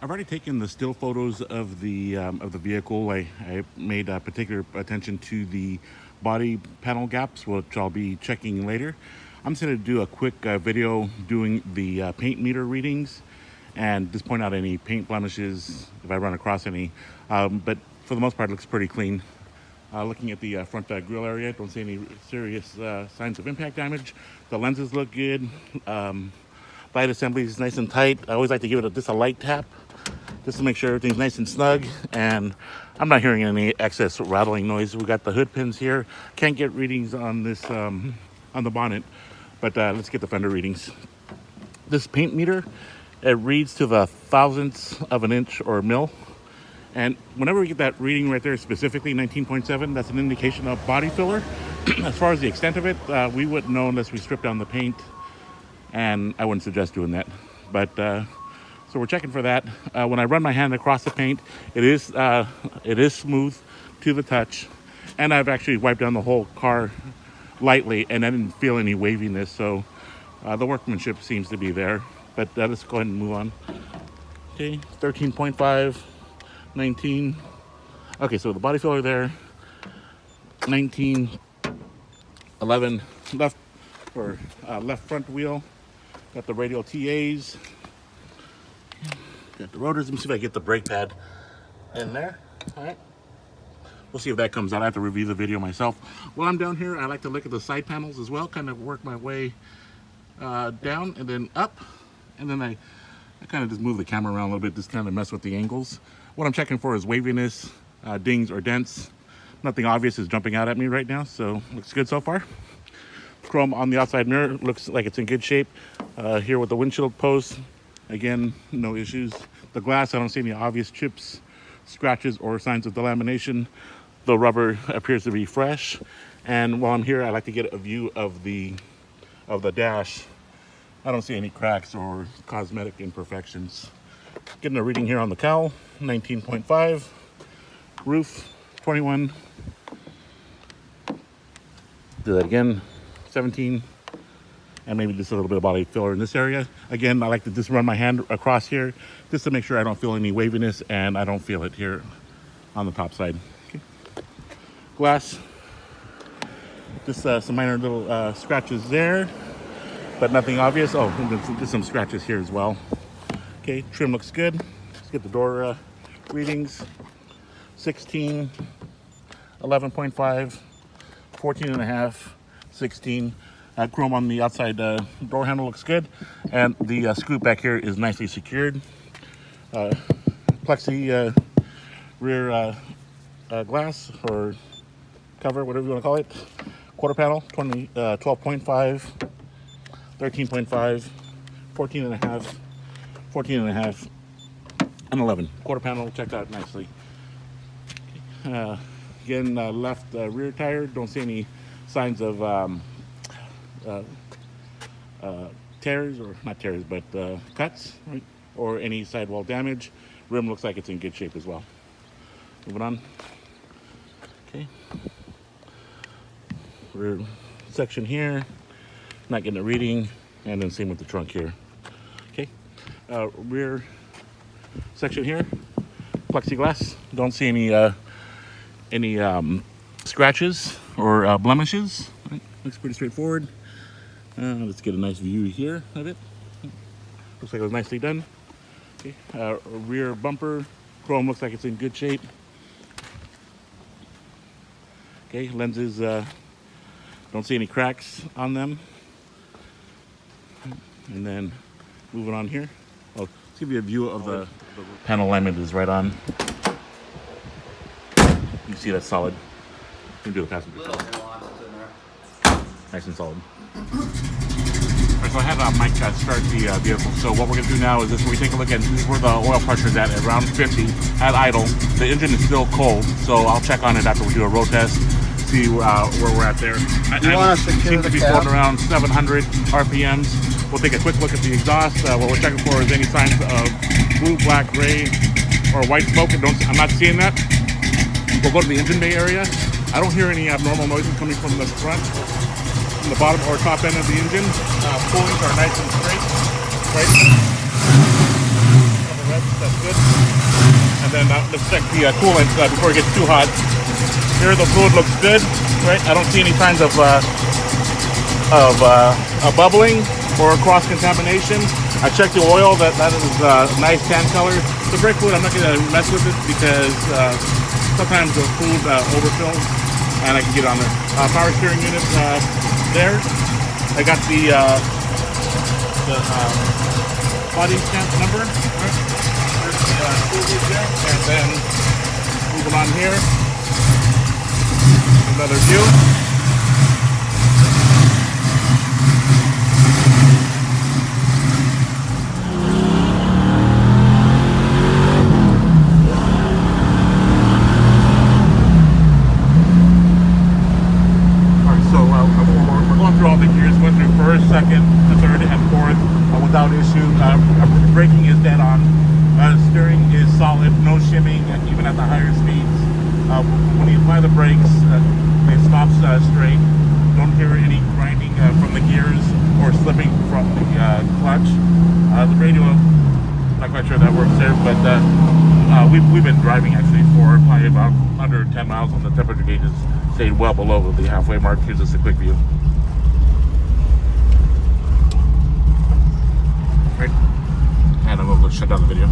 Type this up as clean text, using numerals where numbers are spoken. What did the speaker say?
I've already taken the still photos of the vehicle. I made particular attention to the body panel gaps, which I'll be checking later. I'm just going to do a quick video doing the paint meter readings and just point out any paint blemishes if I run across any. But for the most part, it looks pretty clean. Looking at the front grille area, don't see any serious signs of impact damage. The lenses look good. Light assembly is nice and tight. I always like to give it just a light tap, just to make sure everything's nice and snug. And I'm not hearing any excess rattling noise. We got the hood pins here. Can't get readings on this on the bonnet, but let's get the fender readings. This paint meter, it reads to the thousandths of an inch or mil. And whenever we get that reading right there, specifically 19.7, that's an indication of body filler. As far as the extent of it, we wouldn't know unless we strip down the paint, and I wouldn't suggest doing that. But so we're checking for that. When I run my hand across the paint, it is smooth to the touch, and I've actually wiped down the whole car lightly, and I didn't feel any waviness. So the workmanship seems to be there. But let's go ahead and move on. Okay, 13.5. 19. Okay, so the body filler there. 19. 11 left or left front wheel. Got the radial TAs. Got the rotors. Let me see if I get the brake pad in there. All right. We'll see if that comes out. I have to review the video myself. While I'm down here, I like to look at the side panels as well. Kind of work my way down and then up, and then I kind of just move the camera around a little bit, just kind of mess with the angles. What I'm checking for is waviness, dings or dents. Nothing obvious is jumping out at me right now, so looks good so far. Chrome on the outside mirror looks like it's in good shape. Here with the windshield post, again, no issues. The glass, I don't see any obvious chips, scratches, or signs of delamination. The rubber appears to be fresh. And while I'm here, I like to get a view of the dash. I don't see any cracks or cosmetic imperfections. Getting a reading here on the cowl, 19.5. Roof, 21. Do that again, 17. And maybe just a little bit of body filler in this area. Again, I like to just run my hand across here just to make sure I don't feel any waviness, and I don't feel it here on the top side. Okay. Glass, just some minor little scratches there, but nothing obvious. Oh, there's some scratches here as well. Okay, trim looks good. Let's get the door readings. 16, 11.5, 14 and a half, 16. Chrome on the outside door handle looks good. And the scoop back here is nicely secured. Plexi rear glass or cover, whatever you want to call it. Quarter panel, 12.5, 13.5, 14 and a half, 14 and a half, and 11. Quarter panel checked out nicely. Again, left rear tire, don't see any signs of tears, or not tears, but cuts, right? Or any sidewall damage. Rim looks like it's in good shape as well. Moving on. Okay. Rear section here, not getting a reading, and then same with the trunk here. Okay. Rear section here, plexiglass. Don't see any scratches or blemishes. Right. Looks pretty straightforward. Let's get a nice view here of it. Looks like it was nicely done. Okay. Rear bumper, chrome looks like it's in good shape. Okay, lenses, don't see any cracks on them. And then moving on here. Well, let's give you a view of the panel alignment is right on. You can see that's solid. You can do the passenger side. Nice and solid. Alright, so I had Mike start the vehicle. So what we're going to do now is this, we take a look at where the oil pressure is at around 50 at idle. The engine is still cold, so I'll check on it after we do a road test, see where we're at there. I seem to be floating around 700 RPMs. We'll take a quick look at the exhaust. What we're checking for is any signs of blue, black, gray, or white smoke. I'm not seeing that. We'll go to the engine bay area. I don't hear any abnormal noises coming from the front, from the bottom or top end of the engine. Pullings are nice and straight. Right? That's good. And then let's check the coolant before it gets too hot. Here the fluid looks good, right? I don't see any signs of bubbling or cross contamination. I checked the oil, that is nice tan color. The brake fluid, I'm not going to mess with it because sometimes the fluid overfills and I can get on there. Power steering unit there. I got the body stamp number. Right? There's the there. And then moving on here. Another view. First, second, third, and fourth without issue. Braking is dead on. Steering is solid, no shimming, even at the higher speeds. When you apply the brakes, they stop straight. Don't hear any grinding from the gears or slipping from the clutch. The radio, not quite sure that works there, but we've been driving actually for probably about under 10 miles, and the temperature gauges stayed well below the halfway mark. Here's just a quick view. Right. And I'm going to shut down the video.